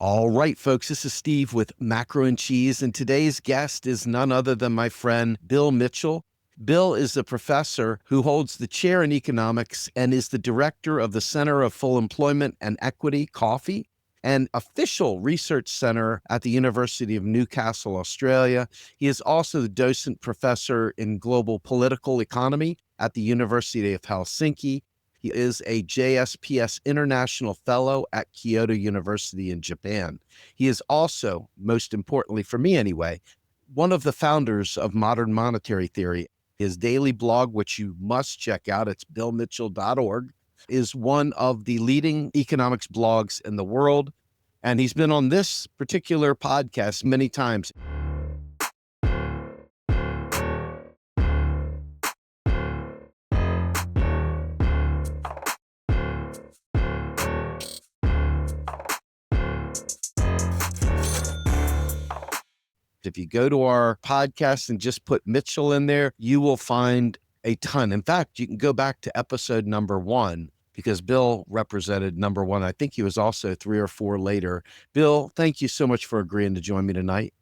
All right, folks, this is Steve with Macro and Cheese, and today's guest is none other than my friend Bill Mitchell. Bill is a professor who holds the chair in economics and is the director of the Center of Full Employment and Equity, COFFEE, an official research center at the University of Newcastle, Australia. He is also the docent professor in global political economy at the University of Helsinki. He is a JSPS International Fellow at Kyoto University in Japan. He is also, most importantly for me anyway, one of the founders of modern monetary theory. His daily blog, which you must check out, it's billmitchell.org, is one of the leading economics blogs in the world. And he's been on this particular podcast many times. If you go to our podcast and just put Mitchell in there, you will find a ton. In fact, you can go back to episode number 1 because Bill represented number 1. I think he was also 3 or 4 later. Bill, thank you so much for agreeing to join me tonight.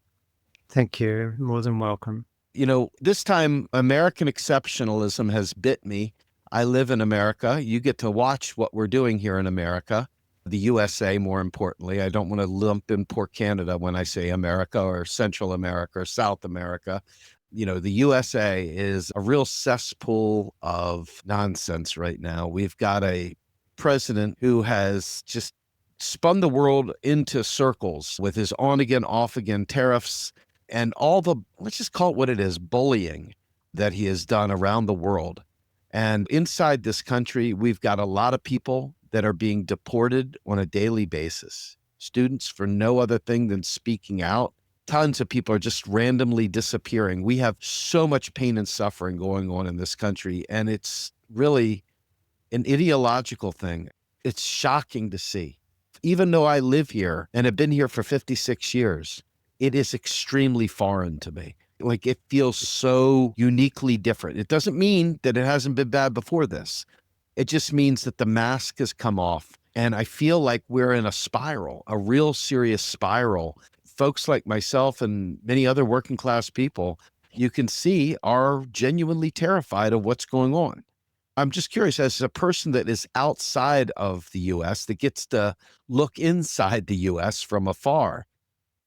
Thank you. More than welcome. You know, this time American exceptionalism has bit me. I live in America. You get to watch what we're doing here in America. The USA, more importantly. I don't want to lump in poor Canada when I say America or Central America or South America. You know, the USA is a real cesspool of nonsense right now. We've got a president who has just spun the world into circles with his on again, off again tariffs and all the, let's just call it what it is, bullying that he has done around the world. And inside this country, we've got a lot of people that are being deported on a daily basis. Students for no other thing than speaking out. Tons of people are just randomly disappearing. We have so much pain and suffering going on in this country, and it's really an ideological thing. It's shocking to see. Even though I live here and have been here for 56 years, it is extremely foreign to me. Like, it feels so uniquely different. It doesn't mean that it hasn't been bad before this. It just means that the mask has come off. And I feel like we're in a spiral, a real serious spiral. Folks like myself and many other working class people, you can see, are genuinely terrified of what's going on. I'm just curious, as a person that is outside of the US, that gets to look inside the US from afar,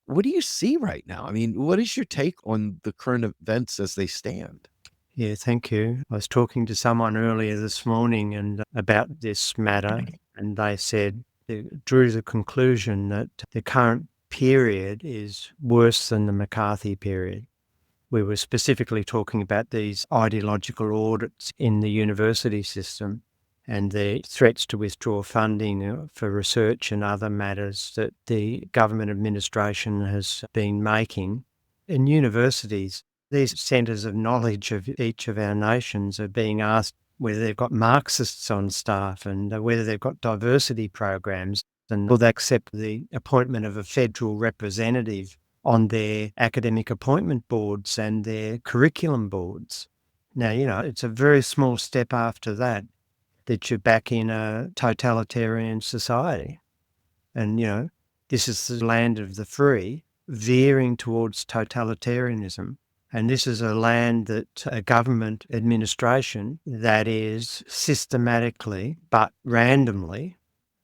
what do you see right now? I mean, what is your take on the current events as they stand? Yeah, thank you. I was talking to someone earlier this morning and about this matter, and they said they drew the conclusion that the current period is worse than the McCarthy period. We were specifically talking about these ideological audits in the university system and the threats to withdraw funding for research and other matters that the government administration has been making. In universities, these centres of knowledge of each of our nations are being asked whether they've got Marxists on staff and whether they've got diversity programs, and will they accept the appointment of a federal representative on their academic appointment boards and their curriculum boards. Now, you know, it's a very small step after that you're back in a totalitarian society. And, you know, this is the land of the free, veering towards totalitarianism. And this is a land that a government administration that is systematically but randomly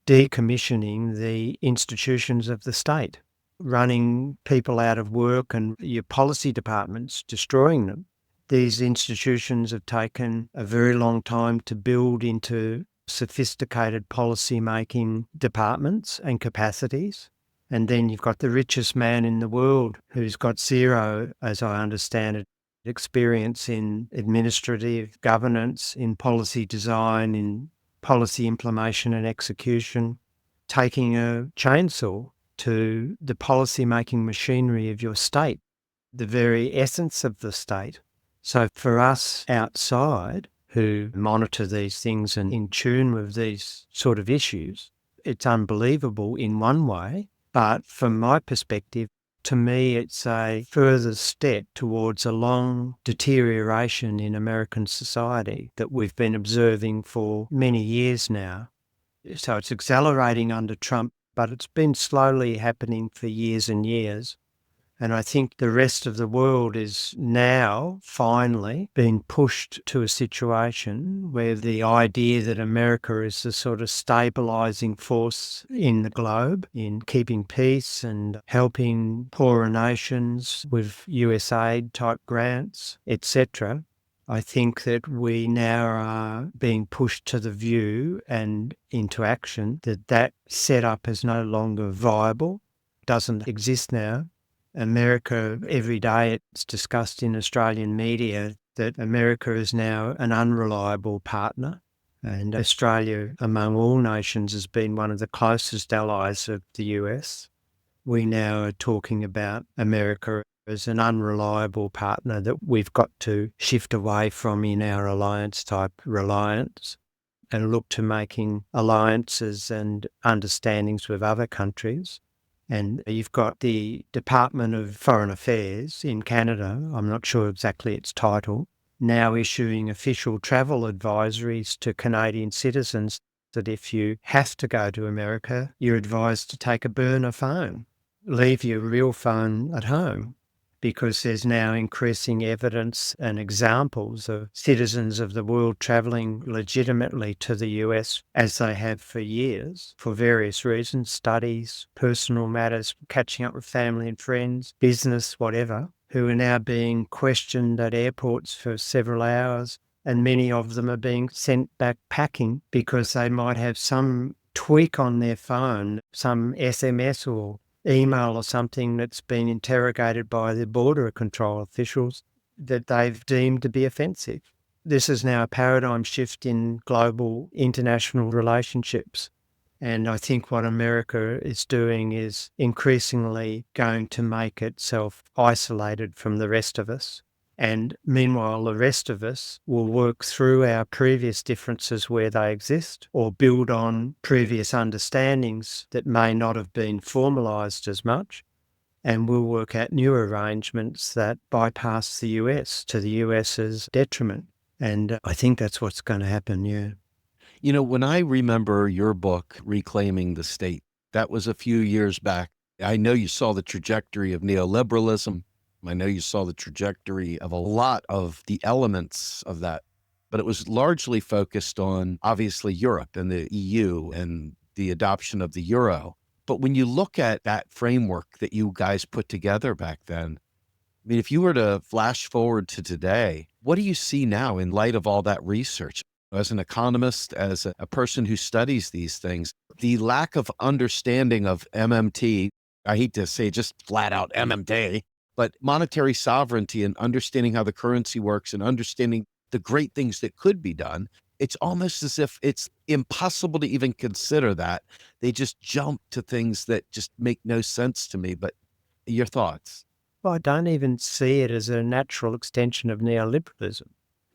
decommissioning the institutions of the state, running people out of work and your policy departments, destroying them. These institutions have taken a very long time to build into sophisticated policy-making departments and capacities. And then you've got the richest man in the world who's got zero, as I understand it, experience in administrative governance, in policy design, in policy implementation and execution, taking a chainsaw to the policy-making machinery of your state, the very essence of the state. So for us outside who monitor these things and in tune with these sort of issues, it's unbelievable in one way. But from my perspective, to me, it's a further step towards a long deterioration in American society that we've been observing for many years now. So it's accelerating under Trump. but it's been slowly happening for years and years. And I think the rest of the world is now finally being pushed to a situation where the idea that America is the sort of stabilising force in the globe, in keeping peace and helping poorer nations with USAID type grants, etc. I think that we now are being pushed to the view and into action that that setup is no longer viable, doesn't exist now. America, every day it's discussed in Australian media that America is now an unreliable partner, and Australia, among all nations, has been one of the closest allies of the US. We now are talking about America as an unreliable partner that we've got to shift away from in our alliance type reliance and look to making alliances and understandings with other countries. And you've got the Department of Foreign Affairs in Canada, I'm not sure exactly its title, now issuing official travel advisories to Canadian citizens that if you have to go to America, you're advised to take a burner phone, leave your real phone at home, because there's now increasing evidence and examples of citizens of the world travelling legitimately to the US, as they have for years, for various reasons, studies, personal matters, catching up with family and friends, business, whatever, who are now being questioned at airports for several hours, and many of them are being sent back packing because they might have some tweak on their phone, some SMS or email or something that's been interrogated by the border control officials that they've deemed to be offensive. This is now a paradigm shift in global international relationships. And I think what America is doing is increasingly going to make itself isolated from the rest of us. And meanwhile, the rest of us will work through our previous differences where they exist, or build on previous understandings that may not have been formalised as much, and we'll work out new arrangements that bypass the US to the US's detriment. And I think that's what's going to happen, yeah. You know, when I remember your book, Reclaiming the State, that was a few years back. I know you saw the trajectory of neoliberalism. I know you saw the trajectory of a lot of the elements of that, but it was largely focused on, obviously, Europe and the EU and the adoption of the euro. But when you look at that framework that you guys put together back then, I mean, if you were to flash forward to today, what do you see now in light of all that research? As an economist, as a person who studies these things, the lack of understanding of MMT, I hate to say just flat out MMT, but monetary sovereignty and understanding how the currency works and understanding the great things that could be done, it's almost as if it's impossible to even consider that. They just jump to things that just make no sense to me. But your thoughts? Well, I don't even see it as a natural extension of neoliberalism.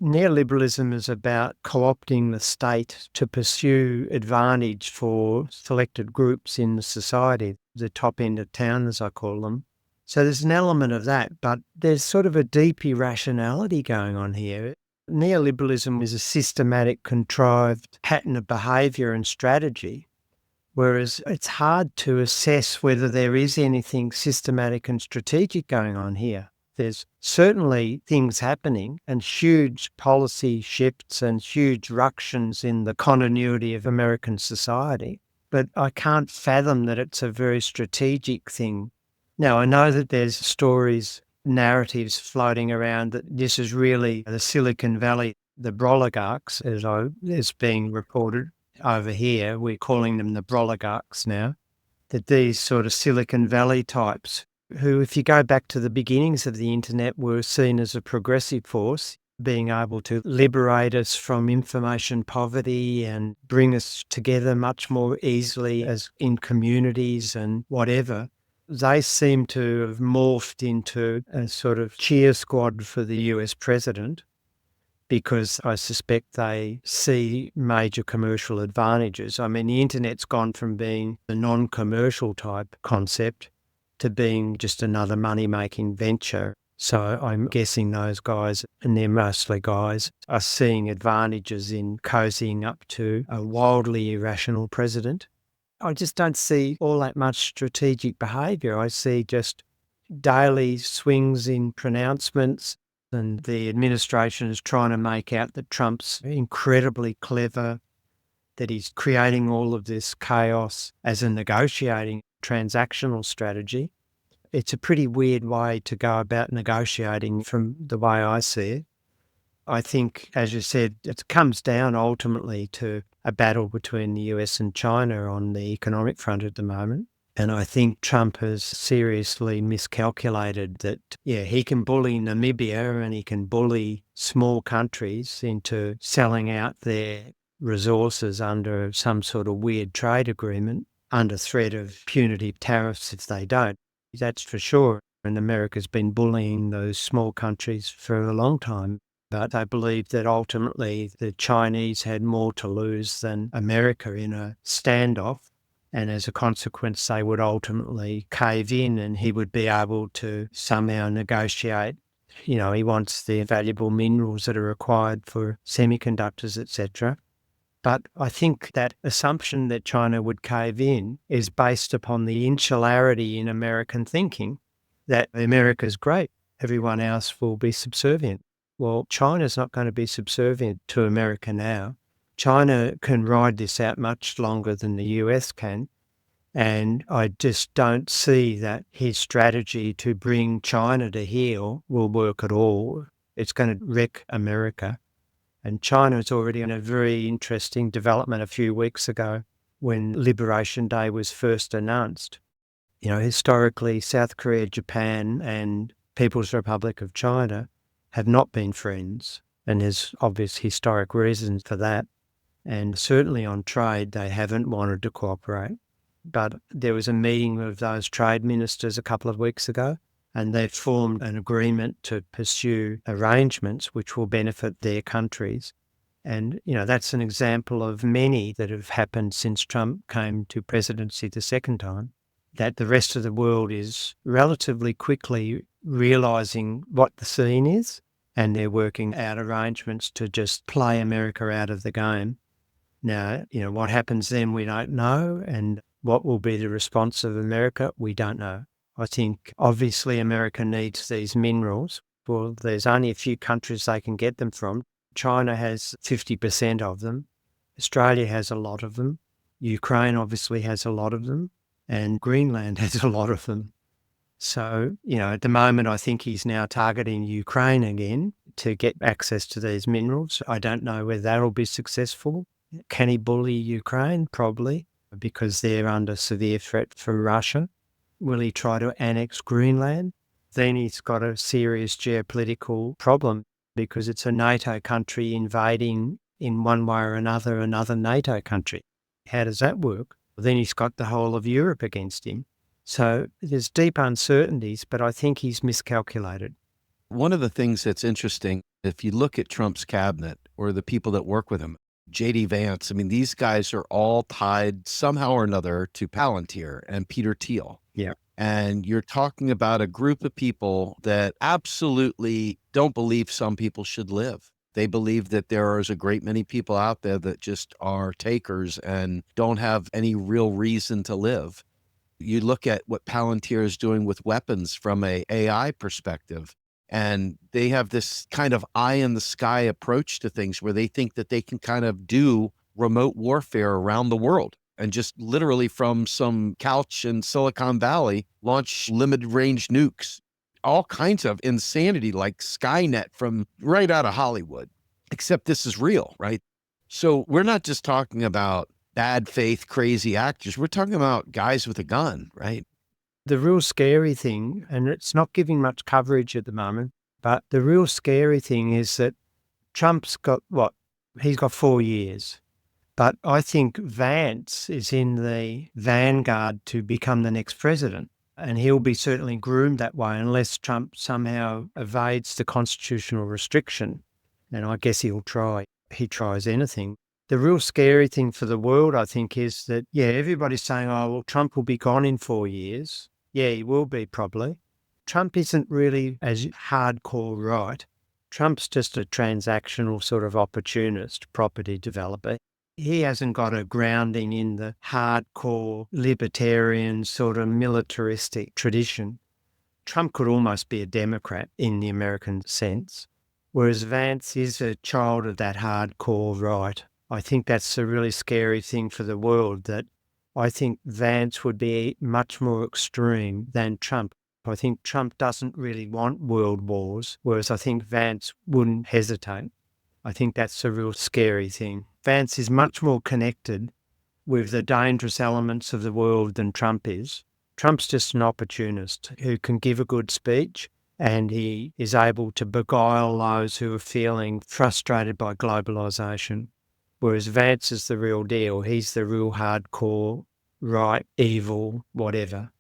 Neoliberalism is about co-opting the state to pursue advantage for selected groups in the society, the top end of town, as I call them. So there's an element of that, but there's sort of a deep irrationality going on here. Neoliberalism is a systematic, contrived pattern of behaviour and strategy, whereas it's hard to assess whether there is anything systematic and strategic going on here. There's certainly things happening and huge policy shifts and huge ructions in the continuity of American society, but I can't fathom that it's a very strategic thing. Now, I know that there's stories, narratives floating around that this is really the Silicon Valley, the broligarchs, as being reported over here. We're calling them the broligarchs now, that these sort of Silicon Valley types, who, if you go back to the beginnings of the internet, were seen as a progressive force, being able to liberate us from information poverty and bring us together much more easily as in communities and whatever. They seem to have morphed into a sort of cheer squad for the US president, because I suspect they see major commercial advantages. I mean, the internet's gone from being a non-commercial type concept to being just another money-making venture. So I'm guessing those guys, and they're mostly guys, are seeing advantages in cozying up to a wildly irrational president. I just don't see all that much strategic behaviour. I see just daily swings in pronouncements, and the administration is trying to make out that Trump's incredibly clever, that he's creating all of this chaos as a negotiating transactional strategy. It's a pretty weird way to go about negotiating from the way I see it. I think, as you said, it comes down ultimately to a battle between the US and China on the economic front at the moment. And I think Trump has seriously miscalculated that, he can bully Namibia and he can bully small countries into selling out their resources under some sort of weird trade agreement under threat of punitive tariffs if they don't. That's for sure. And America's been bullying those small countries for a long time. But I believe that ultimately the Chinese had more to lose than America in a standoff. And as a consequence, they would ultimately cave in and he would be able to somehow negotiate. He wants the valuable minerals that are required for semiconductors, etc. But I think that assumption that China would cave in is based upon the insularity in American thinking that America's great, everyone else will be subservient. Well, China's not going to be subservient to America now. China can ride this out much longer than the US can. And I just don't see that his strategy to bring China to heel will work at all. It's going to wreck America. And China's already in a very interesting development a few weeks ago when Liberation Day was first announced. Historically, South Korea, Japan, and People's Republic of China have not been friends, and there's obvious historic reasons for that. And certainly on trade, they haven't wanted to cooperate. But there was a meeting of those trade ministers a couple of weeks ago, and they've formed an agreement to pursue arrangements which will benefit their countries. And, that's an example of many that have happened since Trump came to presidency the second time, that the rest of the world is relatively quickly realising what the scene is, and they're working out arrangements to just play America out of the game. Now, what happens then, we don't know, and what will be the response of America, we don't know. I think obviously America needs these minerals. Well, there's only a few countries they can get them from. China has 50% of them. Australia has a lot of them. Ukraine obviously has a lot of them. And Greenland has a lot of them. So, at the moment, I think he's now targeting Ukraine again to get access to these minerals. I don't know whether that'll be successful. Can he bully Ukraine? Probably, because they're under severe threat from Russia. Will he try to annex Greenland? Then he's got a serious geopolitical problem because it's a NATO country invading in one way or another NATO country. How does that work? Then he's got the whole of Europe against him. So there's deep uncertainties, but I think he's miscalculated. One of the things that's interesting, if you look at Trump's cabinet or the people that work with him, J.D. Vance, these guys are all tied somehow or another to Palantir and Peter Thiel. Yeah. And you're talking about a group of people that absolutely don't believe some people should live. They believe that there is a great many people out there that just are takers and don't have any real reason to live. You look at what Palantir is doing with weapons from a AI perspective, and they have this kind of eye in the sky approach to things where they think that they can kind of do remote warfare around the world and just literally from some couch in Silicon Valley launch limited range nukes. All kinds of insanity like Skynet from right out of Hollywood, except this is real, right? So we're not just talking about bad faith, crazy actors. We're talking about guys with a gun, right? The real scary thing, and it's not giving much coverage at the moment, but the real scary thing is that Trump's got He's got 4 years. But I think Vance is in the vanguard to become the next president. And he'll be certainly groomed that way unless Trump somehow evades the constitutional restriction. And I guess he'll try. He tries anything. The real scary thing for the world, I think, is that, everybody's saying, Trump will be gone in 4 years. Yeah, he will be probably. Trump isn't really as hardcore right. Trump's just a transactional sort of opportunist, property developer. he hasn't got a grounding in the hardcore libertarian sort of militaristic tradition. Trump could almost be a Democrat in the American sense, whereas Vance is a child of that hardcore right. I think that's a really scary thing for the world, that I think Vance would be much more extreme than Trump. I think Trump doesn't really want world wars, whereas I think Vance wouldn't hesitate. I think that's a real scary thing. Vance is much more connected with the dangerous elements of the world than Trump is. Trump's just an opportunist who can give a good speech, and he is able to beguile those who are feeling frustrated by globalisation. Whereas Vance is the real deal. He's the real hardcore, right, evil, whatever.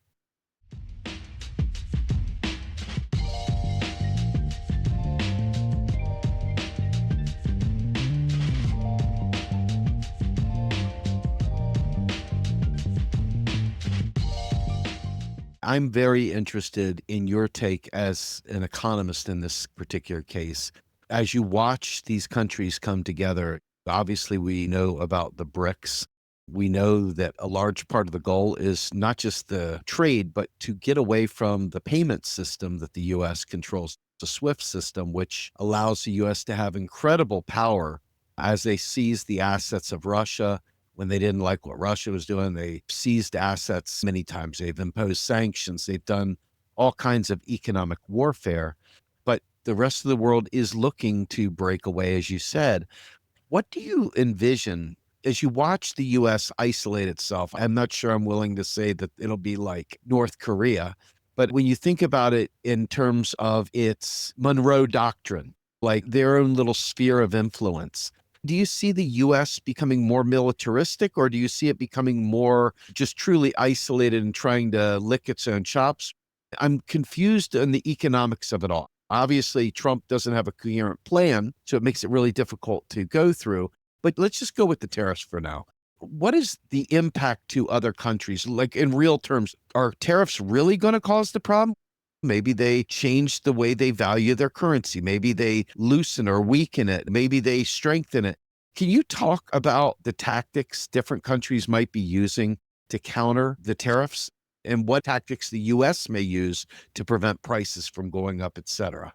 I'm very interested in your take as an economist in this particular case. As you watch these countries come together, obviously we know about the BRICS. We know that a large part of the goal is not just the trade, but to get away from the payment system that the US controls, the SWIFT system, which allows the US to have incredible power as they seize the assets of Russia. When they didn't like what Russia was doing, they seized assets many times. They've imposed sanctions. They've done all kinds of economic warfare. But the rest of the world is looking to break away, as you said. What do you envision as you watch the US isolate itself? I'm not sure I'm willing to say that it'll be like North Korea, but when you think about it in terms of its Monroe Doctrine, like their own little sphere of influence, do you see the US becoming more militaristic, or do you see it becoming more just truly isolated and trying to lick its own chops? I'm confused on the economics of it all. Obviously, Trump doesn't have a coherent plan, so it makes it really difficult to go through. But let's just go with the tariffs for now. What is the impact to other countries? Like in real terms, are tariffs really going to cause the problem? Maybe they change the way they value their currency. Maybe they loosen or weaken it. Maybe they strengthen it. Can you talk about the tactics different countries might be using to counter the tariffs and what tactics the US may use to prevent prices from going up, et cetera?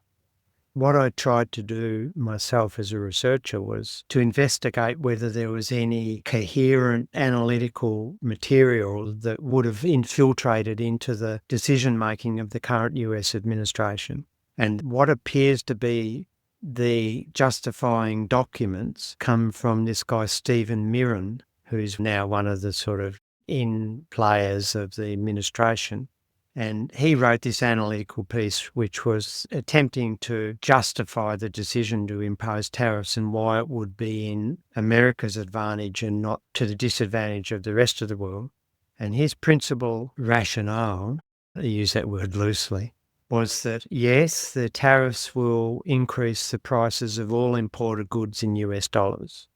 What I tried to do myself as a researcher was to investigate whether there was any coherent analytical material that would have infiltrated into the decision-making of the current US administration. And what appears to be the justifying documents come from this guy, Stephen Mirren, who's now one of the sort of in players of the administration. And he wrote this analytical piece, which was attempting to justify the decision to impose tariffs and why it would be in America's advantage and not to the disadvantage of the rest of the world. And his principal rationale, I use that word loosely, was that yes, the tariffs will increase the prices of all imported goods in US dollars,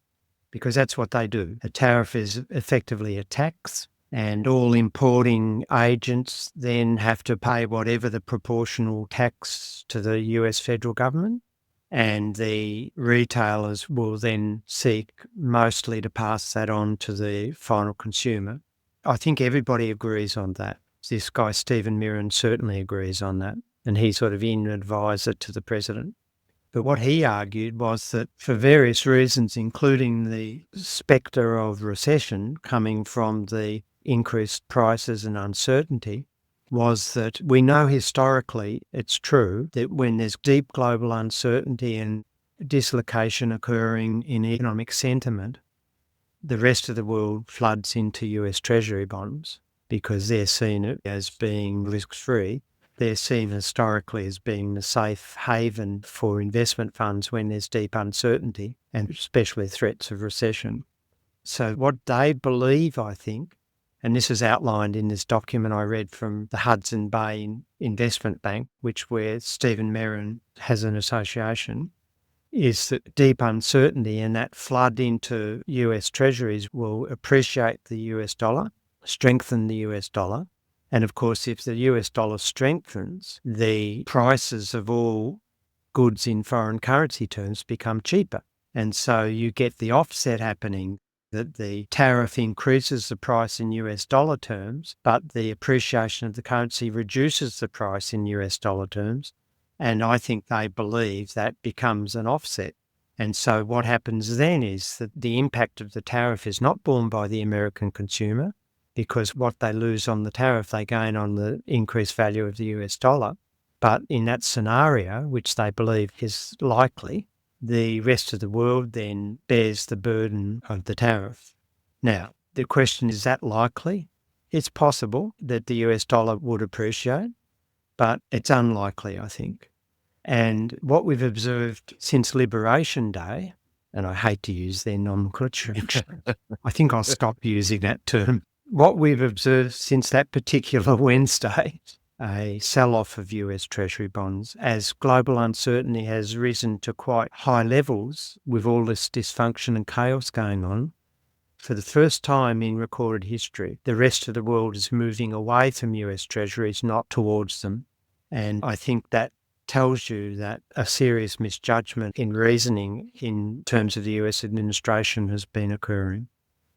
because that's what they do. A tariff is effectively a tax, and all importing agents then have to pay whatever the proportional tax to the US federal government, and the retailers will then seek mostly to pass that on to the final consumer. I think everybody agrees on that. This guy, Stephen Mirren, certainly agrees on that, and he's sort of in advisor to the president. But what he argued was that for various reasons, including the spectre of recession coming from the increased prices and uncertainty, was that we know historically it's true that when there's deep global uncertainty and dislocation occurring in economic sentiment, the rest of the world floods into US Treasury bonds because they're seen as being risk-free. They're seen historically as being the safe haven for investment funds when there's deep uncertainty and especially threats of recession. So what they believe, I think, and this is outlined in this document I read from the Hudson Bay Investment Bank, where Stephen Mirren has an association, is that deep uncertainty and that flood into US Treasuries will appreciate the US dollar, strengthen the US dollar. And of course, if the US dollar strengthens, the prices of all goods in foreign currency terms become cheaper. And so you get the offset happening. that the tariff increases the price in US dollar terms, but the appreciation of the currency reduces the price in US dollar terms. And I think they believe that becomes an offset. And so what happens then is that the impact of the tariff is not borne by the American consumer, because what they lose on the tariff, they gain on the increased value of the US dollar. But in that scenario, which they believe is likely, the rest of the world then bears the burden of the tariff. Now, the question, is that likely? It's possible that the US dollar would appreciate, but it's unlikely, I think. And what we've observed since Liberation Day, and I hate to use their nomenclature, I think I'll stop using that term. What we've observed since that particular Wednesday, a sell-off of US Treasury bonds, as global uncertainty has risen to quite high levels with all this dysfunction and chaos going on, for the first time in recorded history, the rest of the world is moving away from US Treasuries, not towards them. And I think that tells you that a serious misjudgment in reasoning in terms of the US administration has been occurring.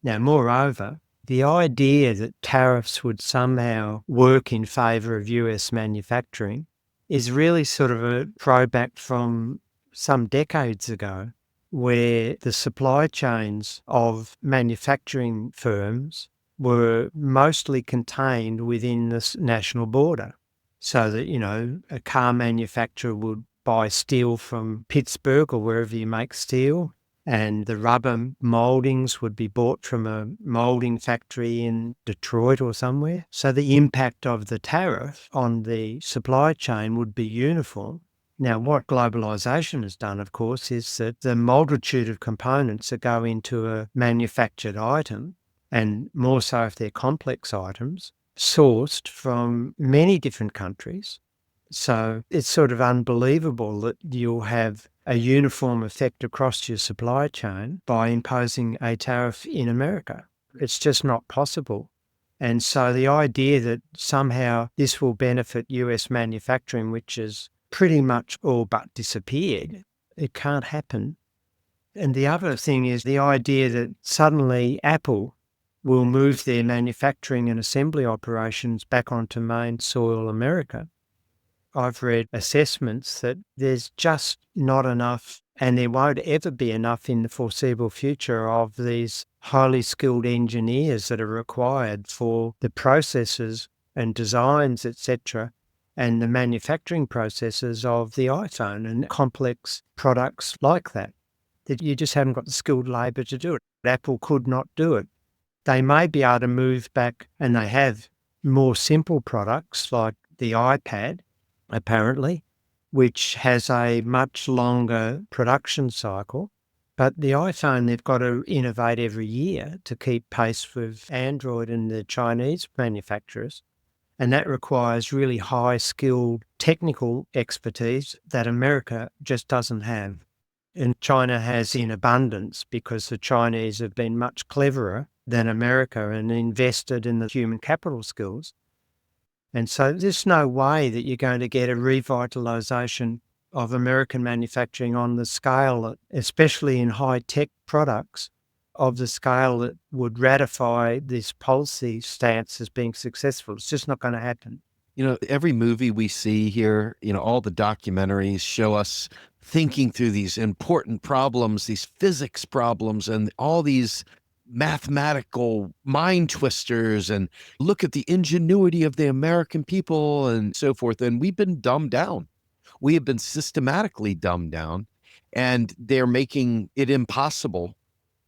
Now, moreover, the idea that tariffs would somehow work in favour of US manufacturing is really sort of a throwback from some decades ago, where the supply chains of manufacturing firms were mostly contained within the national border. So that, a car manufacturer would buy steel from Pittsburgh or wherever you make steel, and the rubber mouldings would be bought from a moulding factory in Detroit or somewhere. So the impact of the tariff on the supply chain would be uniform. Now, what globalisation has done, of course, is that the multitude of components that go into a manufactured item, and more so if they're complex items, sourced from many different countries. So it's sort of unbelievable that you'll have a uniform effect across your supply chain by imposing a tariff in America. It's just not possible. And so the idea that somehow this will benefit US manufacturing, which has pretty much all but disappeared, it can't happen. And the other thing is the idea that suddenly Apple will move their manufacturing and assembly operations back onto main soil America. I've read assessments that there's just not enough, and there won't ever be enough in the foreseeable future, of these highly skilled engineers that are required for the processes and designs, etc., and the manufacturing processes of the iPhone and complex products like that. That you just haven't got the skilled labour to do it. Apple could not do it. They may be able to move back, and they have more simple products like the iPad, apparently, which has a much longer production cycle. But the iPhone, they've got to innovate every year to keep pace with Android and the Chinese manufacturers. And that requires really high-skilled technical expertise that America just doesn't have. And China has in abundance, because the Chinese have been much cleverer than America and invested in the human capital skills. And so there's no way that you're going to get a revitalisation of American manufacturing on the scale, especially in high-tech products, of the scale that would ratify this policy stance as being successful. It's just not going to happen. Every movie we see here, all the documentaries show us thinking through these important problems, these physics problems, and all these mathematical mind twisters, and look at the ingenuity of the American people and so forth. And we've been dumbed down. We have been systematically dumbed down, and they're making it impossible.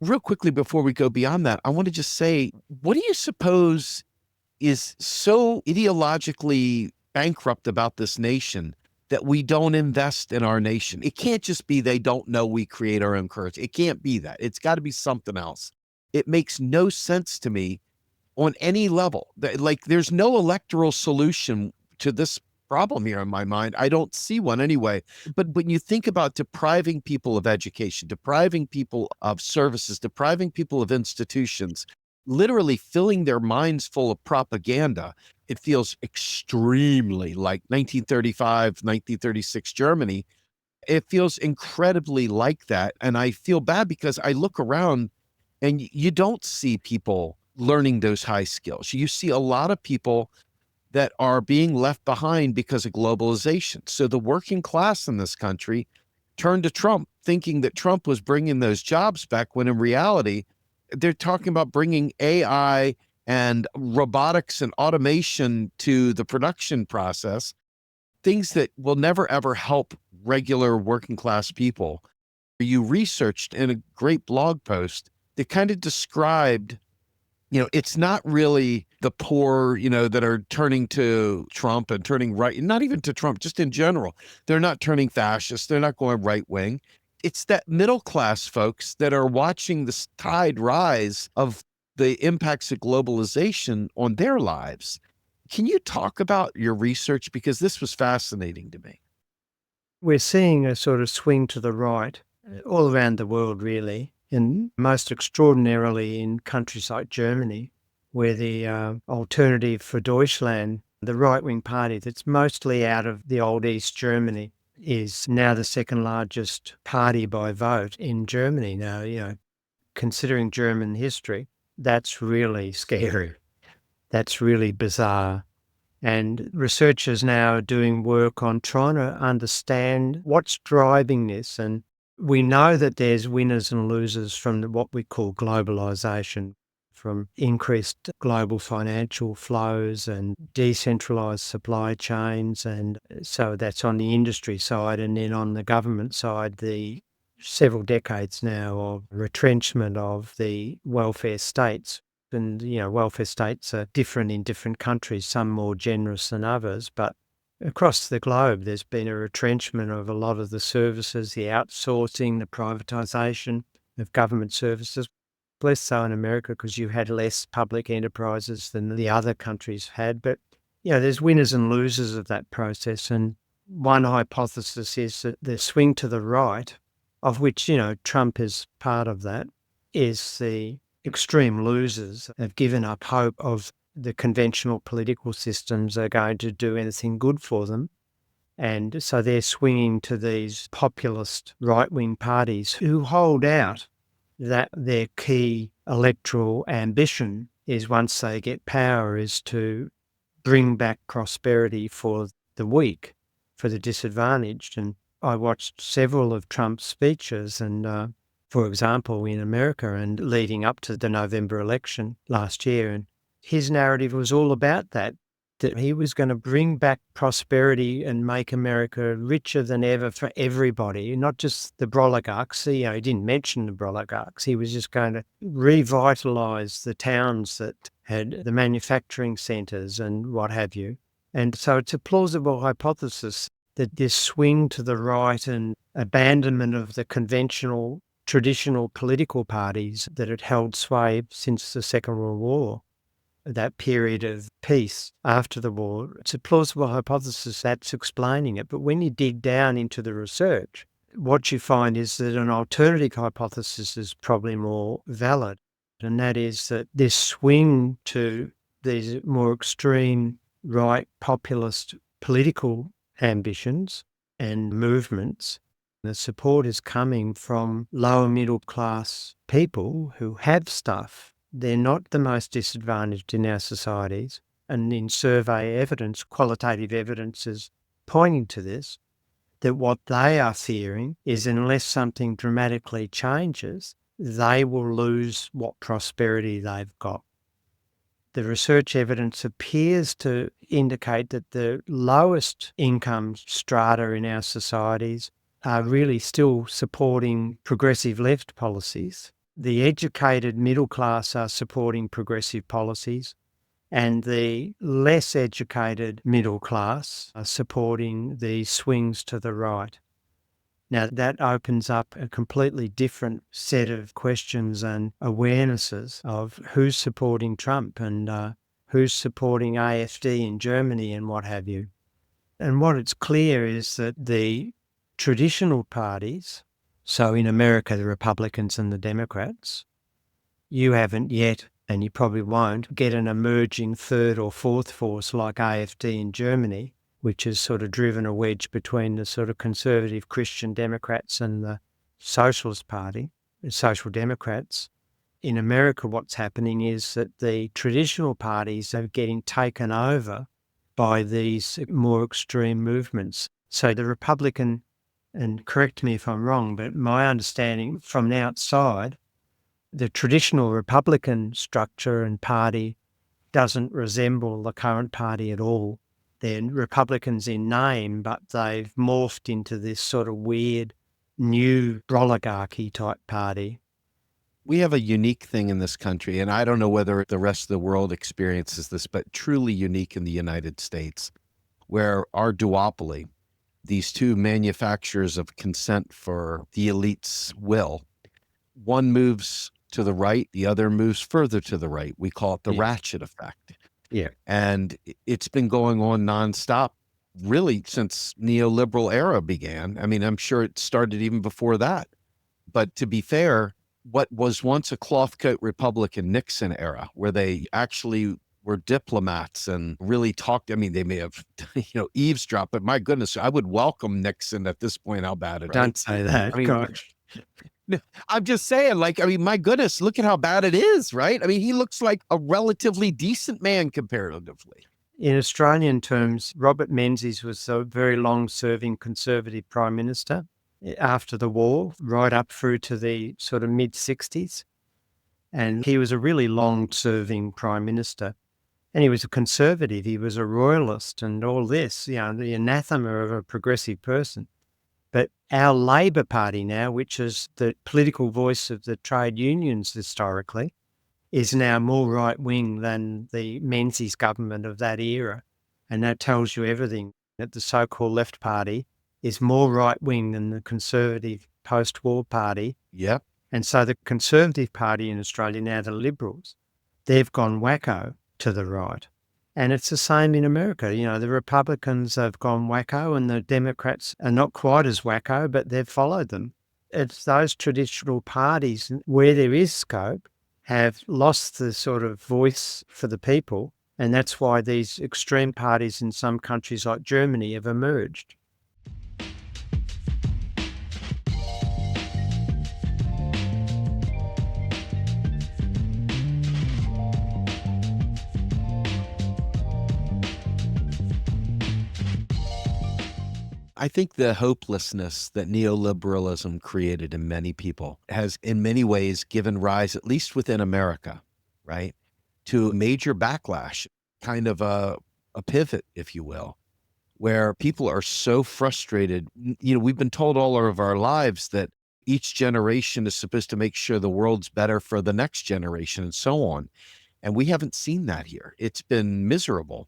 Real quickly, before we go beyond that, I want to just say, what do you suppose is so ideologically bankrupt about this nation that we don't invest in our nation? It can't just be they don't know we create our own currency. It can't be that. It's got to be something else. It makes no sense to me on any level. Like, there's no electoral solution to this problem here in my mind. I don't see one anyway. But when you think about depriving people of education, depriving people of services, depriving people of institutions, literally filling their minds full of propaganda, it feels extremely like 1935, 1936 Germany. It feels incredibly like that. And I feel bad because I look around And you don't see people learning those high skills. You see a lot of people that are being left behind because of globalization. So the working class in this country turned to Trump, thinking that Trump was bringing those jobs back, when in reality, they're talking about bringing AI and robotics and automation to the production process, things that will never, ever help regular working class people. You researched in a great blog post that kind of described, it's not really the poor, that are turning to Trump and turning right, not even to Trump, just in general. They're not turning fascist. They're not going right wing. It's that middle class folks that are watching this tide rise of the impacts of globalization on their lives. Can you talk about your research? Because this was fascinating to me. We're seeing a sort of swing to the right all around the world, really, and most extraordinarily in countries like Germany, where the Alternative for Deutschland, the right-wing party that's mostly out of the old East Germany, is now the second largest party by vote in Germany now. Considering German history, that's really scary. That's really bizarre. And researchers now are doing work on trying to understand what's driving this. And we know that there's winners and losers from what we call globalization, from increased global financial flows and decentralized supply chains. And so that's on the industry side. And then on the government side, the several decades now of retrenchment of the welfare states. And, welfare states are different in different countries, some more generous than others. But across the globe, there's been a retrenchment of a lot of the services, the outsourcing, the privatisation of government services. Less so in America because you had less public enterprises than the other countries had. But, there's winners and losers of that process. And one hypothesis is that the swing to the right, of which, Trump is part of that, is the extreme losers have given up hope of the conventional political systems are going to do anything good for them. And so they're swinging to these populist right-wing parties who hold out that their key electoral ambition is, once they get power, is to bring back prosperity for the weak, for the disadvantaged. And I watched several of Trump's speeches and for example, in America and leading up to the November election last year. And his narrative was all about that he was going to bring back prosperity and make America richer than ever for everybody, not just the oligarchs. He didn't mention the oligarchs. He was just going to revitalise the towns that had the manufacturing centres and what have you. And so it's a plausible hypothesis that this swing to the right and abandonment of the conventional traditional political parties that had held sway since the Second World War, that period of peace after the war, it's a plausible hypothesis that's explaining it. But when you dig down into the research, what you find is that an alternative hypothesis is probably more valid, and that is that this swing to these more extreme right populist political ambitions and movements, the support is coming from lower middle class people who have stuff. They're not the most disadvantaged in our societies. And in survey evidence, qualitative evidence is pointing to this, that what they are fearing is unless something dramatically changes, they will lose what prosperity they've got. The research evidence appears to indicate that the lowest income strata in our societies are really still supporting progressive left policies. The educated middle class are supporting progressive policies, and the less educated middle class are supporting the swings to the right. Now, that opens up a completely different set of questions and awarenesses of who's supporting Trump and who's supporting AfD in Germany and what have you. And what it's clear is that the traditional parties, so in America, the Republicans and the Democrats, you haven't yet, and you probably won't, get an emerging third or fourth force like AfD in Germany, which has sort of driven a wedge between the sort of conservative Christian Democrats and the Socialist Party, the Social Democrats. in America, what's happening is that the traditional parties are getting taken over by these more extreme movements. So the Republican, and correct me if I'm wrong, but my understanding from the outside, the traditional Republican structure and party doesn't resemble the current party at all. They're Republicans in name, but they've morphed into this sort of weird new oligarchy type party. We have a unique thing in this country, and I don't know whether the rest of the world experiences this, but truly unique in the United States, where our duopoly, these two manufacturers of consent for the elite's will, one moves to the right, the other moves further to the right. We call it the Ratchet effect. Yeah. And it's been going on nonstop, really, since neoliberal era began. I mean, I'm sure it started even before that. But to be fair, what was once a cloth coat Republican Nixon era, where they actually were diplomats and really talked, I mean, they may have, eavesdropped, but my goodness, I would welcome Nixon at this point, how bad it is. Don't say that. I mean, gosh. I'm just saying, my goodness, look at how bad it is, right? I mean, he looks like a relatively decent man comparatively. In Australian terms, Robert Menzies was a very long-serving Conservative Prime Minister after the war, right up through to the sort of mid-60s. And he was a really long-serving Prime Minister. And he was a Conservative, he was a Royalist and all this, the anathema of a progressive person. But our Labor Party now, which is the political voice of the trade unions historically, is now more right-wing than the Menzies government of that era. And that tells you everything, that the so-called Left Party is more right-wing than the Conservative post-war party. Yep. And so the Conservative Party in Australia, now the Liberals, they've gone wacko to the right. And it's the same in America. The Republicans have gone wacko and the Democrats are not quite as wacko, but they've followed them. It's those traditional parties where there is scope have lost the sort of voice for the people. And that's why these extreme parties in some countries like Germany have emerged. I think the hopelessness that neoliberalism created in many people has in many ways given rise, at least within America, right, to a major backlash, kind of a pivot, if you will, where people are so frustrated. We've been told all of our lives that each generation is supposed to make sure the world's better for the next generation and so on. And we haven't seen that here. It's been miserable.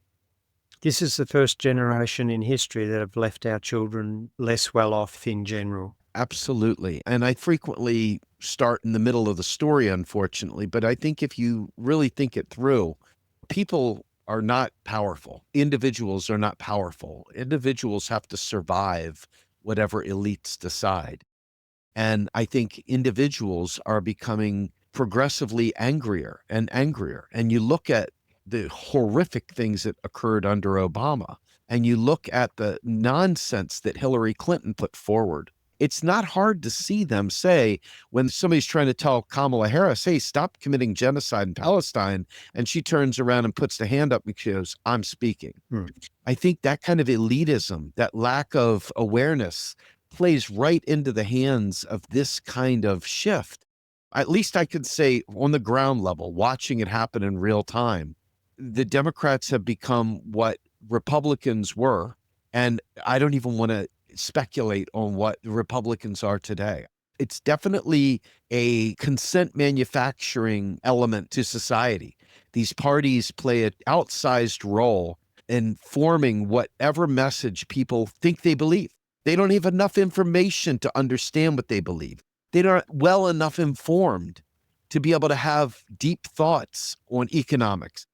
This is the first generation in history that have left our children less well off in general. Absolutely. And I frequently start in the middle of the story, unfortunately, but I think if you really think it through, people are not powerful. Individuals are not powerful. Individuals have to survive whatever elites decide. And I think individuals are becoming progressively angrier and angrier. And you look at the horrific things that occurred under Obama, and you look at the nonsense that Hillary Clinton put forward, it's not hard to see them say, when somebody's trying to tell Kamala Harris, hey, stop committing genocide in Palestine, and she turns around and puts the hand up and goes, I'm speaking. I think that kind of elitism, that lack of awareness, plays right into the hands of this kind of shift. At least I could say on the ground level, watching it happen in real time, the Democrats have become what Republicans were. And I don't even want to speculate on what the Republicans are today. It's definitely a consent manufacturing element to society. These parties play an outsized role in forming whatever message people think they believe. They don't have enough information to understand what they believe. They aren't well enough informed to be able to have deep thoughts on economics.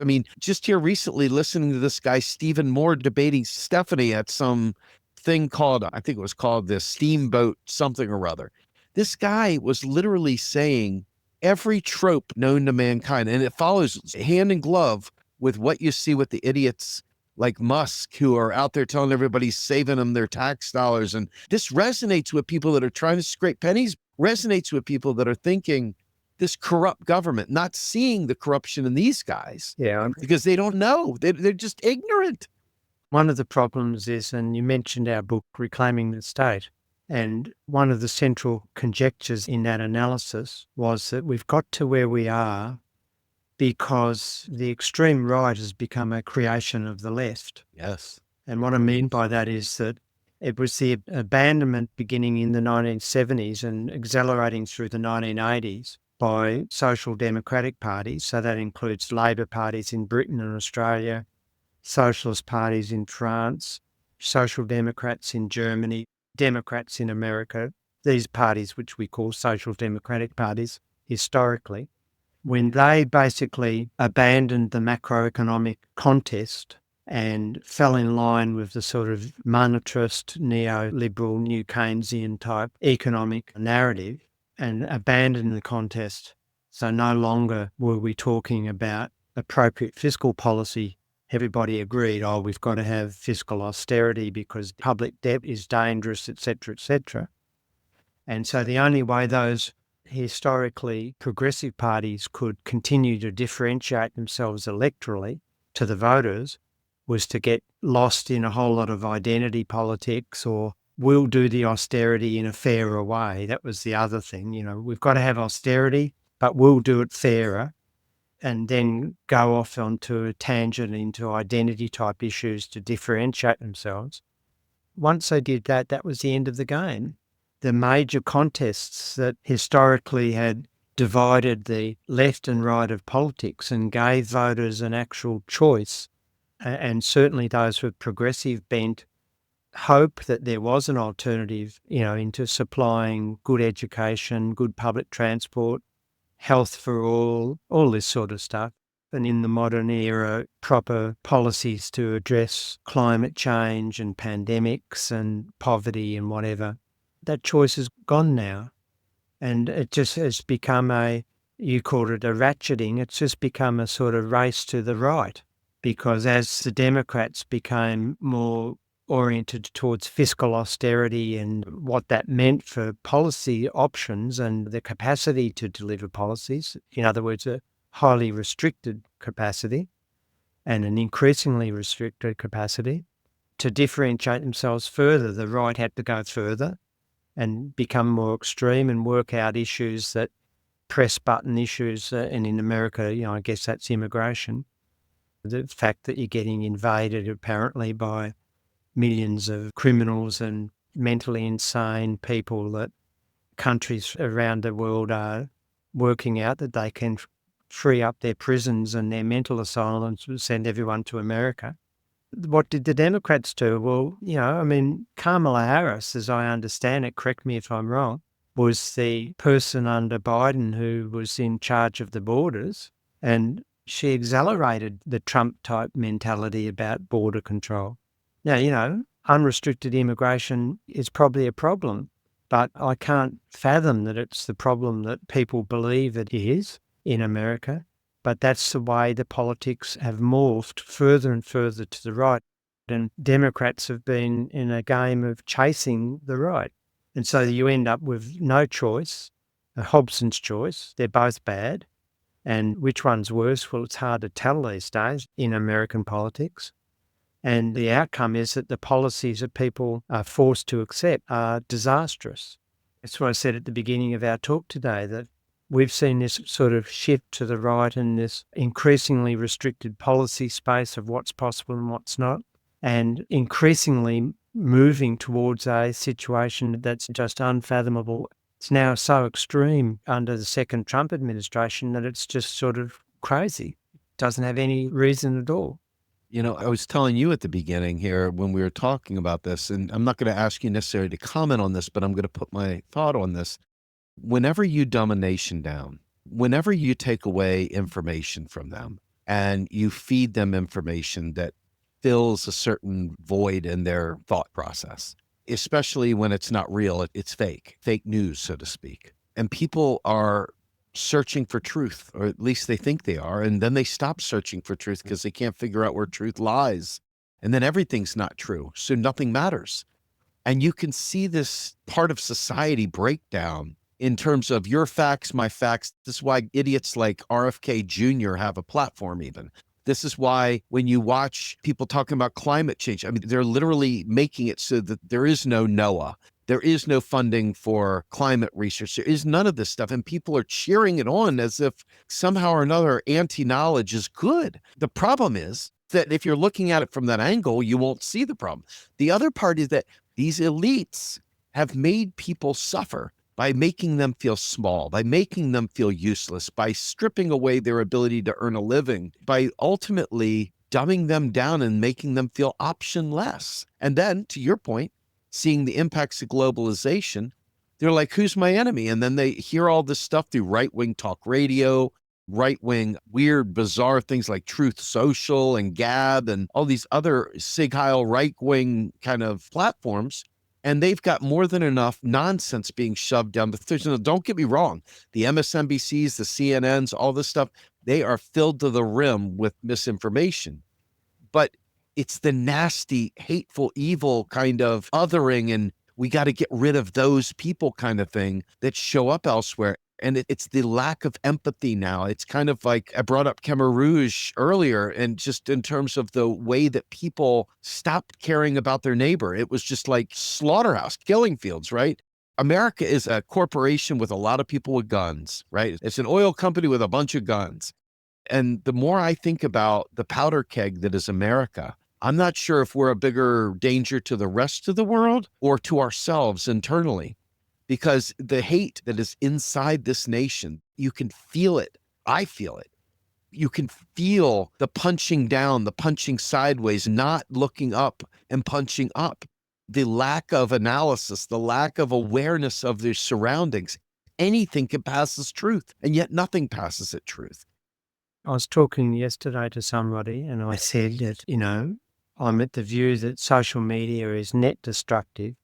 I mean, just here recently, listening to this guy, Stephen Moore, debating Stephanie at some thing called, I think it was called the Steamboat something or other. This guy was literally saying every trope known to mankind, and it follows hand in glove with what you see with the idiots like Musk, who are out there telling everybody, saving them their tax dollars. And this resonates with people that are trying to scrape pennies, resonates with people that are thinking, this corrupt government, not seeing the corruption in these guys because they don't know. They're just ignorant. One of the problems is, and you mentioned our book, Reclaiming the State, and one of the central conjectures in that analysis was that we've got to where we are because the extreme right has become a creation of the left. Yes. And what I mean by that is that it was the abandonment beginning in the 1970s and accelerating through the 1980s by social democratic parties. So that includes Labor parties in Britain and Australia, socialist parties in France, social democrats in Germany, Democrats in America, these parties which we call social democratic parties historically, when they basically abandoned the macroeconomic contest and fell in line with the sort of monetarist, neoliberal, new Keynesian type economic narrative and abandoned the contest. So no longer were we talking about appropriate fiscal policy. Everybody agreed, we've got to have fiscal austerity because public debt is dangerous, etc., etc. And so the only way those historically progressive parties could continue to differentiate themselves electorally to the voters was to get lost in a whole lot of identity politics, or we'll do the austerity in a fairer way. That was the other thing. We've got to have austerity, but we'll do it fairer, and then go off onto a tangent into identity type issues to differentiate themselves. Once they did that, that was the end of the game. The major contests that historically had divided the left and right of politics and gave voters an actual choice, and certainly those with progressive bent hope that there was an alternative, into supplying good education, good public transport, health for all this sort of stuff. And in the modern era, proper policies to address climate change and pandemics and poverty and whatever. That choice is gone now. And it just has become you called it a ratcheting, it's just become a sort of race to the right. Because as the Democrats became more oriented towards fiscal austerity and what that meant for policy options and the capacity to deliver policies, in other words, a highly restricted capacity and an increasingly restricted capacity, to differentiate themselves further, the right had to go further and become more extreme and work out issues that press button issues. And in America, I guess that's immigration. The fact that you're getting invaded apparently by millions of criminals and mentally insane people, that countries around the world are working out that they can free up their prisons and their mental asylums and send everyone to America. What did the Democrats do? Well, Kamala Harris, as I understand it, correct me if I'm wrong, was the person under Biden who was in charge of the borders, and she accelerated the Trump-type mentality about border control. Now, unrestricted immigration is probably a problem, but I can't fathom that it's the problem that people believe it is in America. But that's the way the politics have morphed further and further to the right. And Democrats have been in a game of chasing the right. And so you end up with no choice, a Hobson's choice. They're both bad. And which one's worse? Well, it's hard to tell these days in American politics. And the outcome is that the policies that people are forced to accept are disastrous. That's what I said at the beginning of our talk today, that we've seen this sort of shift to the right and this increasingly restricted policy space of what's possible and what's not, and increasingly moving towards a situation that's just unfathomable. It's now so extreme under the second Trump administration that it's just sort of crazy. It doesn't have any reason at all. I was telling you at the beginning here when we were talking about this, and I'm not going to ask you necessarily to comment on this, but I'm going to put my thought on this. Whenever you dumb a nation down, whenever you take away information from them and you feed them information that fills a certain void in their thought process, especially when it's not real, it's fake news, so to speak. And people are searching for truth, or at least they think they are, and then they stop searching for truth because they can't figure out where truth lies. And then everything's not true, so nothing matters. And you can see this part of society break down in terms of your facts, my facts. This is why idiots like RFK Jr. have a platform even. This is why when you watch people talking about climate change, I mean, they're literally making it so that there is no NOAA. There is no funding for climate research. There is none of this stuff. And people are cheering it on as if somehow or another anti-knowledge is good. The problem is that if you're looking at it from that angle, you won't see the problem. The other part is that these elites have made people suffer by making them feel small, by making them feel useless, by stripping away their ability to earn a living, by ultimately dumbing them down and making them feel optionless. And then, to your point, seeing the impacts of globalization, they're like, who's my enemy? And then they hear all this stuff through right-wing talk radio, right-wing, weird, bizarre things like Truth Social and Gab and all these other Sig Heil right-wing kind of platforms. And they've got more than enough nonsense being shoved down the throat. Now, don't get me wrong. The MSNBCs, the CNNs, all this stuff, they are filled to the rim with misinformation. But it's the nasty, hateful, evil kind of othering, and we got to get rid of those people kind of thing that show up elsewhere. And it's the lack of empathy now. It's kind of like I brought up Khmer Rouge earlier, and just in terms of the way that people stopped caring about their neighbor. It was just like slaughterhouse, killing fields, right? America is a corporation with a lot of people with guns, right? It's an oil company with a bunch of guns. And the more I think about the powder keg that is America, I'm not sure if we're a bigger danger to the rest of the world or to ourselves internally. Because the hate that is inside this nation, you can feel it. I feel it. You can feel the punching down, the punching sideways, not looking up and punching up. The lack of analysis, the lack of awareness of their surroundings. Anything can pass as truth, and yet nothing passes as truth. I was talking yesterday to somebody and I said that, I'm at the view that social media is net destructive.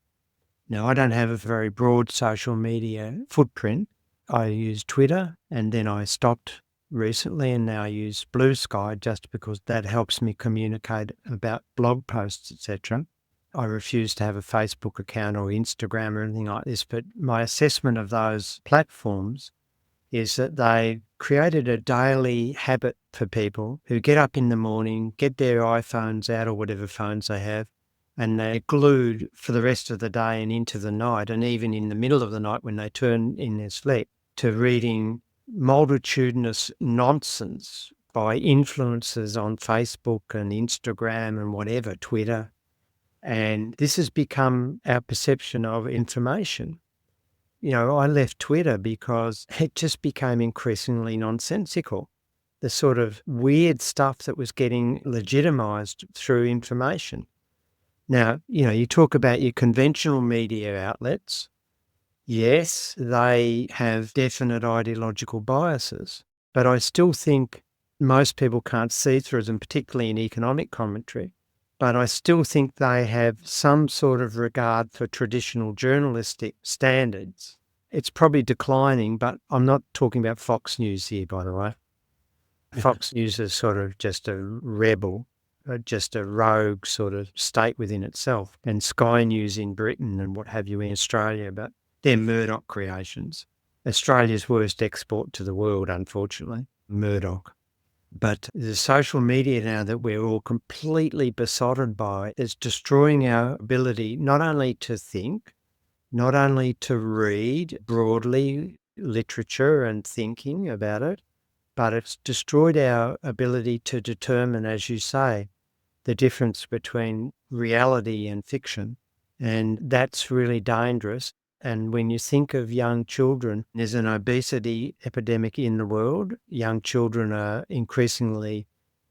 Now, I don't have a very broad social media footprint. I use Twitter and then I stopped recently and now I use Blue Sky just because that helps me communicate about blog posts, etc. I refuse to have a Facebook account or Instagram or anything like this, but my assessment of those platforms is that they created a daily habit for people who get up in the morning, get their iPhones out or whatever phones they have, and they're glued for the rest of the day and into the night, and even in the middle of the night when they turn in their sleep, to reading multitudinous nonsense by influencers on Facebook and Instagram and whatever, Twitter. And this has become our perception of information. I left Twitter because it just became increasingly nonsensical. The sort of weird stuff that was getting legitimized through information. Now, you talk about your conventional media outlets. Yes, they have definite ideological biases, but I still think most people can't see through them, particularly in economic commentary. But I still think they have some sort of regard for traditional journalistic standards. It's probably declining, but I'm not talking about Fox News here, by the way. Fox News is sort of just a rebel, just a rogue sort of state within itself, and Sky News in Britain and what have you in Australia, but they're Murdoch creations. Australia's worst export to the world, unfortunately, Murdoch. But the social media now that we're all completely besotted by is destroying our ability not only to think, not only to read broadly literature and thinking about it, but it's destroyed our ability to determine, as you say, the difference between reality and fiction. And that's really dangerous. And when you think of young children, there's an obesity epidemic in the world. Young children are increasingly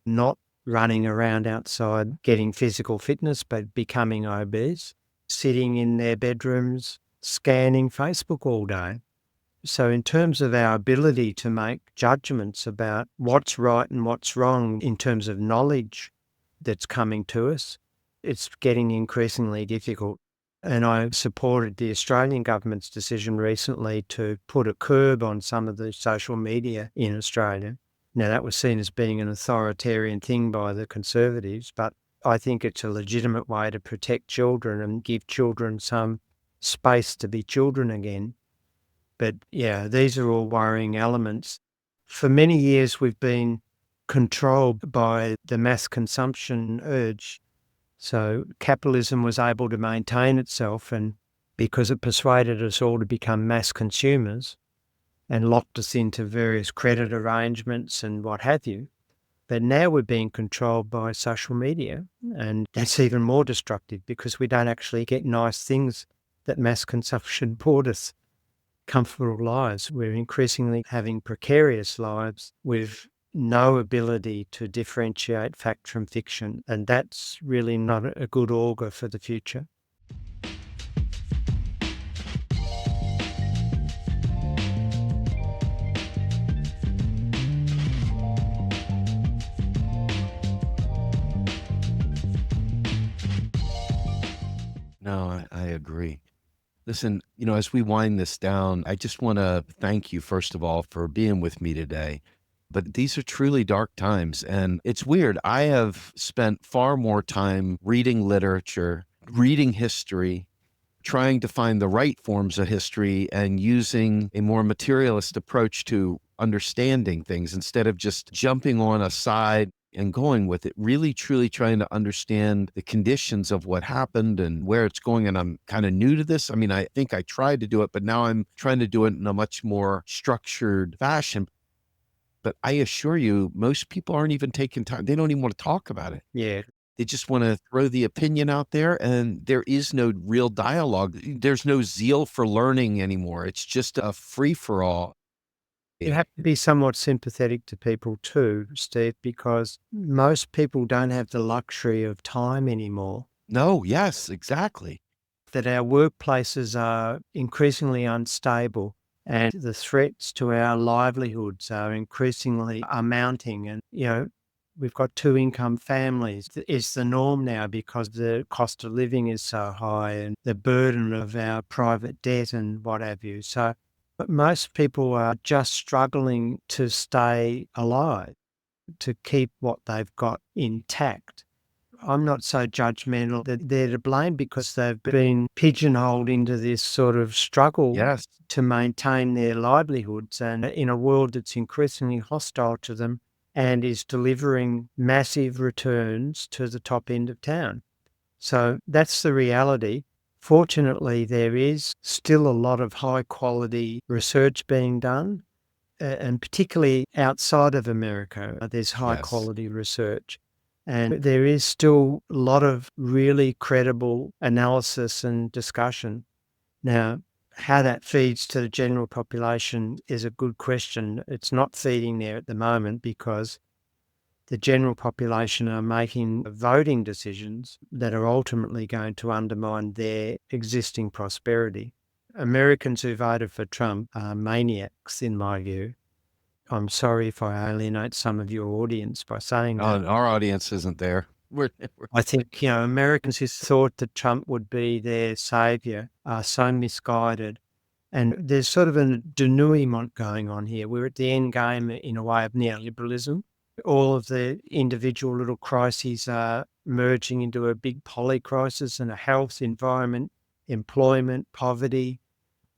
not running around outside getting physical fitness, but becoming obese, sitting in their bedrooms, scanning Facebook all day. So in terms of our ability to make judgments about what's right and what's wrong in terms of knowledge that's coming to us, it's getting increasingly difficult. And I supported the Australian government's decision recently to put a curb on some of the social media in Australia. Now, that was seen as being an authoritarian thing by the Conservatives, but I think it's a legitimate way to protect children and give children some space to be children again. But yeah, these are all worrying elements. For many years, we've been controlled by the mass consumption urge. So capitalism was able to maintain itself, and because it persuaded us all to become mass consumers and locked us into various credit arrangements and what have you. But now we're being controlled by social media, and that's even more destructive because we don't actually get nice things that mass consumption brought us. Comfortable lives. We're increasingly having precarious lives with no ability to differentiate fact from fiction, and that's really not a good augur for the future. No, I agree. Listen, as we wind this down, I just want to thank you, first of all, for being with me today. But these are truly dark times. And it's weird. I have spent far more time reading literature, reading history, trying to find the right forms of history and using a more materialist approach to understanding things instead of just jumping on a side and going with it, really truly trying to understand the conditions of what happened and where it's going. And I'm kind of new to this. I mean, I think I tried to do it, but now I'm trying to do it in a much more structured fashion. But I assure you, most people aren't even taking time. They don't even want to talk about it. Yeah. They just want to throw the opinion out there, and there is no real dialogue. There's no zeal for learning anymore. It's just a free for all. You have to be somewhat sympathetic to people too, Steve, because most people don't have the luxury of time anymore. No, yes, exactly. That our workplaces are increasingly unstable and the threats to our livelihoods are increasingly mounting. And, we've got two-income families. It's the norm now because the cost of living is so high and the burden of our private debt and what have you. So but most people are just struggling to stay alive, to keep what they've got intact. I'm not so judgmental that they're to blame because they've been pigeonholed into this sort of struggle Yes. to maintain their livelihoods, and in a world that's increasingly hostile to them and is delivering massive returns to the top end of town. So that's the reality. Fortunately, there is still a lot of high quality research being done, and particularly outside of America, there's high Yes. quality research. And there is still a lot of really credible analysis and discussion. Now, how that feeds to the general population is a good question. It's not feeding there at the moment because the general population are making voting decisions that are ultimately going to undermine their existing prosperity. Americans who voted for Trump are maniacs, in my view. I'm sorry if I alienate some of your audience by saying that. Our audience isn't there. I think, Americans who thought that Trump would be their savior are so misguided. And there's sort of a denouement going on here. We're at the end game, in a way, of neoliberalism. All of the individual little crises are merging into a big poly crisis and a health, environment, employment, poverty,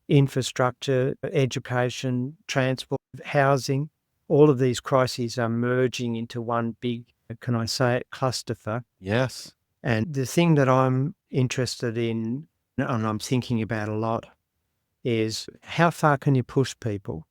infrastructure, education, transport, housing. All of these crises are merging into one big, can I say it, clusterfuck. Yes. And the thing that I'm interested in, and I'm thinking about a lot, is how far can you push people?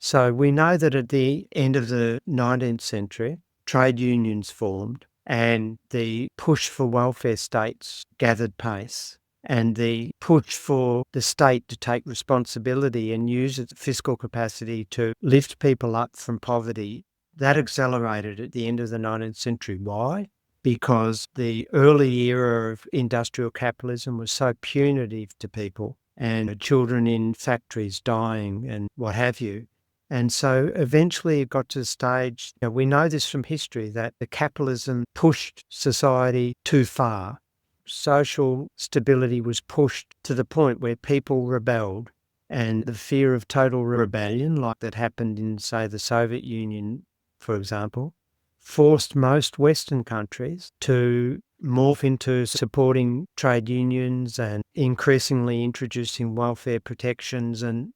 So we know that at the end of the 19th century, trade unions formed and the push for welfare states gathered pace, and the push for the state to take responsibility and use its fiscal capacity to lift people up from poverty, that accelerated at the end of the 19th century. Why? Because the early era of industrial capitalism was so punitive to people, and children in factories dying and what have you. And so eventually it got to the stage, we know this from history, that the capitalism pushed society too far. Social stability was pushed to the point where people rebelled, and the fear of total rebellion, like that happened in, say, the Soviet Union, for example, forced most Western countries to morph into supporting trade unions and increasingly introducing welfare protections and,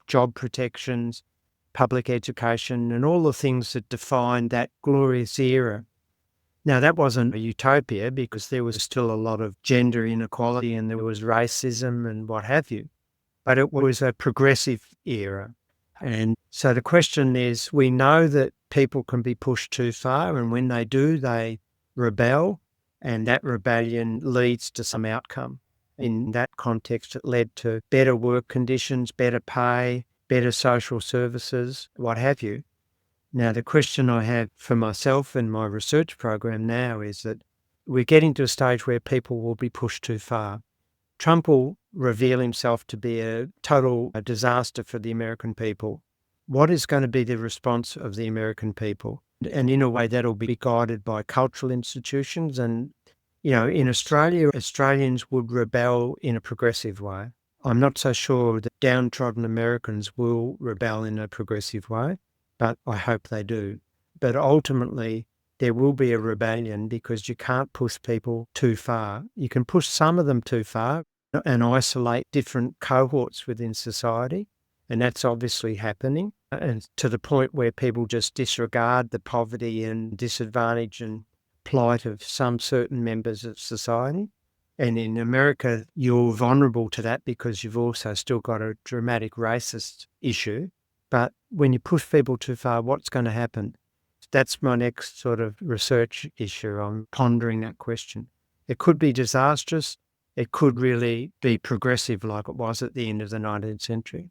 job protections, public education, and all the things that defined that glorious era. Now, that wasn't a utopia because there was still a lot of gender inequality and there was racism and what have you, but it was a progressive era. And so the question is, we know that people can be pushed too far, and when they do, they rebel, and that rebellion leads to some outcome. In that context, it led to better work conditions, better pay, better social services, what have you. Now, the question I have for myself and my research program now is that we're getting to a stage where people will be pushed too far. Trump will reveal himself to be a total disaster for the American people. What is going to be the response of the American people? And in a way, that'll be guided by cultural institutions. And, in Australia, Australians would rebel in a progressive way. I'm not so sure that downtrodden Americans will rebel in a progressive way, but I hope they do. But ultimately, there will be a rebellion because you can't push people too far. You can push some of them too far and isolate different cohorts within society, and that's obviously happening, and to the point where people just disregard the poverty and disadvantage and plight of some certain members of society. And in America, you're vulnerable to that because you've also still got a dramatic racist issue. But when you push people too far, what's going to happen? That's my next sort of research issue. I'm pondering that question. It could be disastrous. It could really be progressive like it was at the end of the 19th century.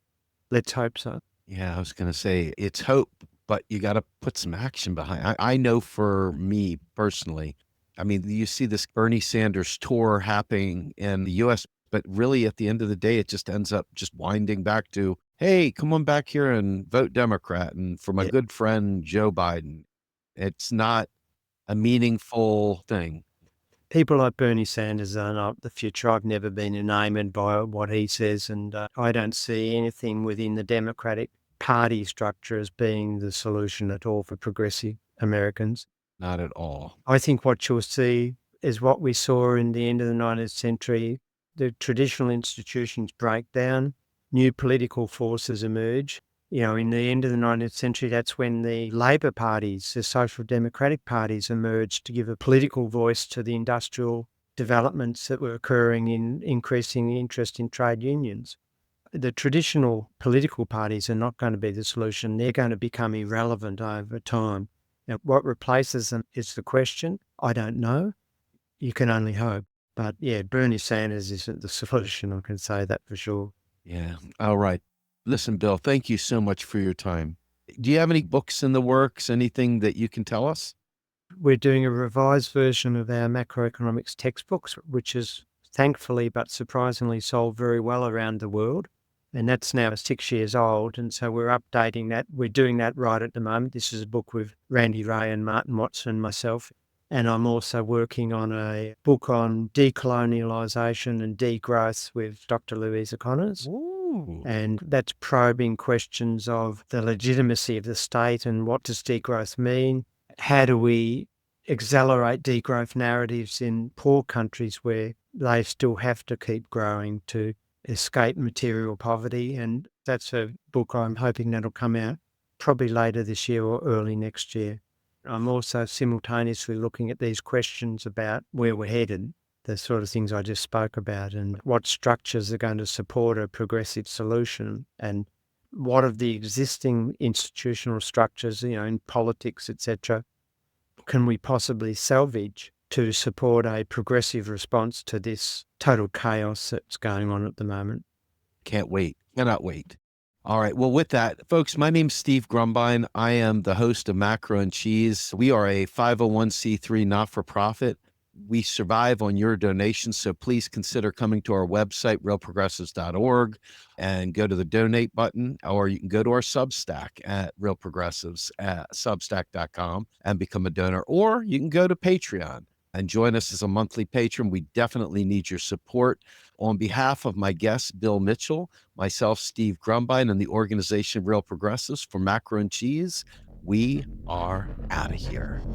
Let's hope so. Yeah, I was going to say it's hope, but you got to put some action behind. I know for me personally, I mean, you see this Bernie Sanders tour happening in the US, but really at the end of the day, it just ends up just winding back to, hey, come on back here and vote Democrat. And for my Yeah. good friend, Joe Biden, it's not a meaningful thing. People like Bernie Sanders are not the future. I've never been enamored by what he says, and I don't see anything within the Democratic Party structure as being the solution at all for progressive Americans. Not at all. I think what you'll see is what we saw in the end of the 19th century. The traditional institutions break down, new political forces emerge. In the end of the 19th century, that's when the Labor parties, the social democratic parties emerged to give a political voice to the industrial developments that were occurring in increasing interest in trade unions. The traditional political parties are not going to be the solution. They're going to become irrelevant over time. Now, what replaces them is the question. I don't know. You can only hope. But yeah, Bernie Sanders isn't the solution. I can say that for sure. Yeah. All right. Listen, Bill, thank you so much for your time. Do you have any books in the works, anything that you can tell us? We're doing a revised version of our macroeconomics textbooks, which is thankfully but surprisingly sold very well around the world. And that's now 6 years old. And so we're updating that. We're doing that right at the moment. This is a book with Randy Ray and Martin Watson and myself. And I'm also working on a book on decolonialisation and degrowth with Dr. Louisa Connors. Ooh. And that's probing questions of the legitimacy of the state and what does degrowth mean? How do we accelerate degrowth narratives in poor countries where they still have to keep growing to escape material poverty? And that's a book I'm hoping that'll come out probably later this year or early next year. I'm also simultaneously looking at these questions about where we're headed, the sort of things I just spoke about, and what structures are going to support a progressive solution, and what of the existing institutional structures, in politics, etc., can we possibly salvage to support a progressive response to this total chaos that's going on at the moment. Can't wait. Cannot wait. All right. Well, with that, folks, my name's Steve Grumbine. I am the host of Macro and Cheese. We are a 501c3 not-for-profit. We survive on your donations, so please consider coming to our website, realprogressives.org, and go to the donate button, or you can go to our Substack at realprogressives at substack.com and become a donor, or you can go to Patreon and join us as a monthly patron. We definitely need your support. On behalf of my guest, Bill Mitchell, myself, Steve Grumbine, and the organization Real Progressives for Macro and Cheese, We are out of here.